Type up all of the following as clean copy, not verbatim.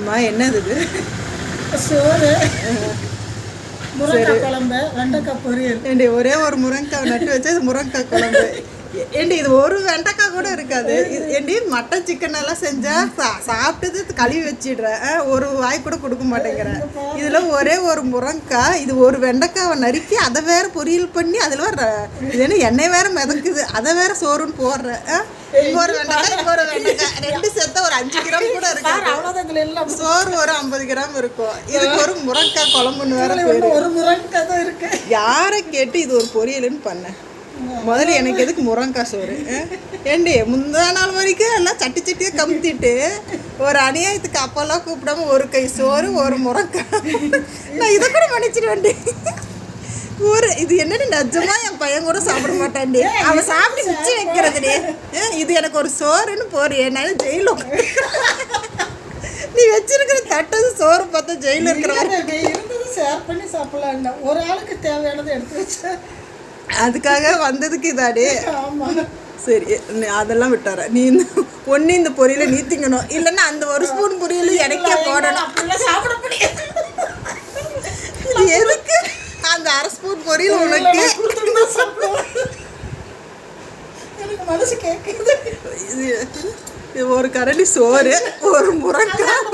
அம்மா என்னது இது? சோறு, முருங்கைக்காய் குழம்பு, வெண்டைக்காய் பொரியல். ஏண்டி ஒரே ஒரு முருங்கைக்காய் நட்டு வச்சா இது முருங்கைக்காய் குழம்பு. ஏண்டி இது ஒரு வெண்டைக்காய் கூட இருக்காது. ஏண்டி மட்டன் சிக்கன் எல்லாம் செஞ்சா சாப்பிட்டது கழுவி வச்சிடுறேன், ஒரு வாய் கூட கொடுக்க மாட்டேங்கிறேன். இதில் ஒரே ஒரு முருங்கைக்காய், இது ஒரு வெண்டைக்காவை நறுக்கி அதை வேற பொரியல் பண்ணி அதில் வேற இது என்ன எண்ணெய் வேற மிதக்குது, அதை வேற சோறுன்னு போடுறேன். இங்க ஒரு வெண்டைக்காய், இங்க ஒரு வெண்டைக்காய், ரெண்டு சேர்த்தா ஒரு 5 கிராம் கூட இருக்காது. சோறு ஒரு 50 கிராம் இருக்கும். இதுக்கு ஒரு முருங்கைக்காய் குழம்புன்னு வேற பேரு. ஒரு முருங்கைக்காய் தான் இருக்கு. யாரை கேட்டு இது ஒரு பொரியலுன்னு பண்ணேன். முதல்ல எனக்கு எதுக்கு முருங்கைக்காய் சோறு? ஏண்டி முந்தா நாள் வரைக்கும் எல்லாம் சட்டி சட்டியாக கமுத்திட்டு ஒரு அநியாயத்துக்கு அப்பெல்லாம் கூப்பிடாம ஒரு கை சோறு ஒரு முருங்கைக்காய். நான் இதை கூட மன்னிச்சிடுவேன்டி. இது என்னடி நிஜமா என் பையன் கூட சாப்பிட மாட்டான்டி. அவன் சாப்பிட்டு மிச்சம் வைக்கிறதுடி. இது எனக்கு ஒரு சோறுன்னு போறியே, நான் ஜெயிலும் நீ வச்சிருக்கிற தட்டது சோறு பார்த்தா ஜெயில இருக்கிற இருந்தது ஷேர் பண்ணி சாப்பிடலாம். ஒரு ஆளுக்கு தேவையானதை எடுத்து வச்சேன். அதுக்காக வந்ததுக்கு இதாடி. சரி, அதெல்லாம் விட்டார. நீ ஒன்று இந்த பொரியலை நீ திங்கணும், இல்லைன்னா அந்த ஒரு ஸ்பூன் பொரியலும் எனக்கே போடணும். சாப்பிட முடியாது. எதுக்கு அந்த அரை ஸ்பூன் பொரியல் உனக்கு? எனக்கு மனசு கேட்குது. இது ஒரு கரண்டி சோறு, ஒரு முருங்கைக்காய்.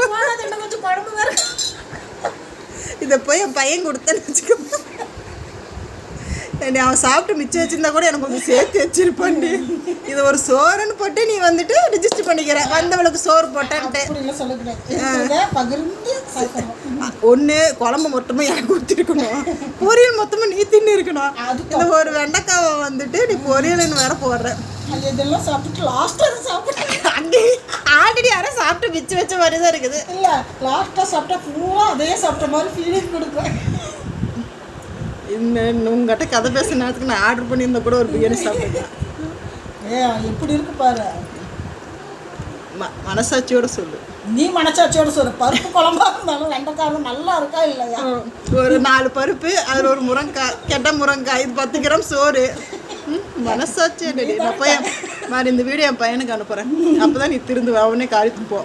இதை போய் என் பையன் கொடுத்தேன்னு வச்சுக்கோ. அவன் சாப்பிட்டு மிச்சம் வச்சிருந்தா கூட எனக்கு கொஞ்சம் சேர்த்து வச்சிருப்பான்டி. இது ஒரு சோறுன்னு போட்டு நீ வந்துட்டு ரிஜிஸ்டர் பண்ணிக்கிற, வந்தவளுக்கு சோறு போட்டேன்ட்டு. ஒன்று குழம்பு மொத்தமாக எனக்கு ஊற்றிருக்கணும், பொரியல் மொத்தமாக நீ தின்னு இருக்கணும். இந்த ஒரு வெண்டைக்காவை வந்துட்டு நீ பொரியல்னு வேற போடுற. இதெல்லாம் சாப்பிட்டு லாஸ்ட்டாக சாப்பிட்டு அங்கே ஆல்ரெடி யாரும் சாப்பிட்டு மிச்சம் வச்ச மாதிரி தான் இருக்குது. இல்லை, லாஸ்ட்டாக சாப்பிட்டா ஃபுல்லாக அதே சாப்பிட்ட மாதிரி ஃபீலிங் கொடுக்குறேன். இன்னும் உங்கள்கிட்ட கதை பேசுற நேரத்துக்கு நான் ஆர்டர் பண்ணியிருந்தா கூட ஒரு பிரியாணி சாப்பிட்டுருக்கேன். எப்படி இருக்கு பாரு. மனசாட்சியோட சொல்லு. நீ மனசாட்சியோட சொல்லு. பருப்பு குழம்பா இருந்தாலும் வெண்டைக்காய் நல்லா இருக்கா இல்லையா? ஒரு 4 பருப்பு, அதில் ஒரு முருங்கைக்காய், கெட்ட முருங்கைக்காய், இது 10 கிராம் சோறு. மனசாட்சி. நான் போய் மாதிரி இந்த வீடியோ என் பையனுக்கு அனுப்புகிறேன். அப்போ தான் நீ திருந்து அவனே காரித்து போ.